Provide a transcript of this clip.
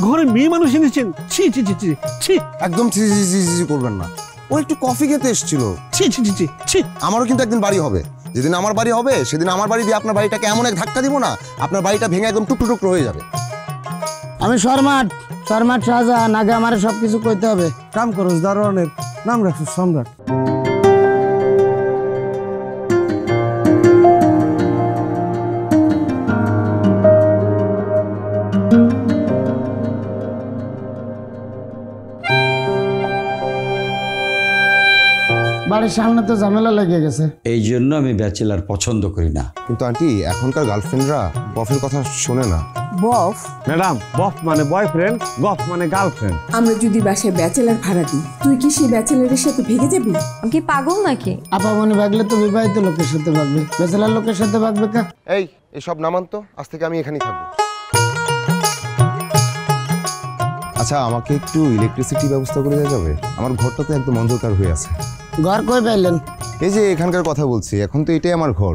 ঘরে মেয়ে মানুষ এনেছেন? ছি ছি ছি ছি ছি, একদম ছি ছি ছি ছি করবেন না। ও একটু কফি খেতে এসেছিল। ছি ছি ছি ছি ছি। আমারও কিন্তু একদিন বাড়ি হবে। যেদিন আমার বাড়ি হবে সেদিন আমার বাড়ি দিয়ে আপনার বাড়িটাকে এমন এক ধাক্কা দিব না, আপনার বাড়িটা ভেঙে একদম টুকরো টুকরো হয়ে যাবে। আমি শর্মাট শাহজাহান, আগে আমার সবকিছু কইতে হবে। কাম করস দারোয়ানের নাম রাখছিস সম্রাট। বাড়ির সামনে তো ঝামেলা লেগে গেছে। এই জন্য আমি ব্যাচেলার পছন্দ করি না। কিন্তু আন্টি এখনকার গার্লফ্রেন্ডরা বফের কথা শোনে না। বফ? ম্যাডাম, বফ মানে বয়ফ্রেন্ড, গফ মানে গার্লফ্রেন্ড। আমরা যদি বাসায় ব্যাচেলার ভাড়া দিই, তুই কি সেই ব্যাচেলারের সাথে ভেগে যাবি? আমি কি পাগল নাকি? আপামনি ভাগলে তো বিবাহিত লোকের সাথে ভাগবে, ব্যাচেলার লোকের সাথে ভাগবে কা? এই এসব নামান তো, আজ থেকে আমি এখানেই থাকবো। আচ্ছা, আমাকে একটু ইলেকট্রিসিটি ব্যবস্থা করে দেওয়া যাবে? আমার ঘরটা তো একদম অন্ধকার হয়ে আছে। ঘর কই পাইলেন? এই যে এখানকার কথা বলছি, এখন তো এটাই আমার ঘর।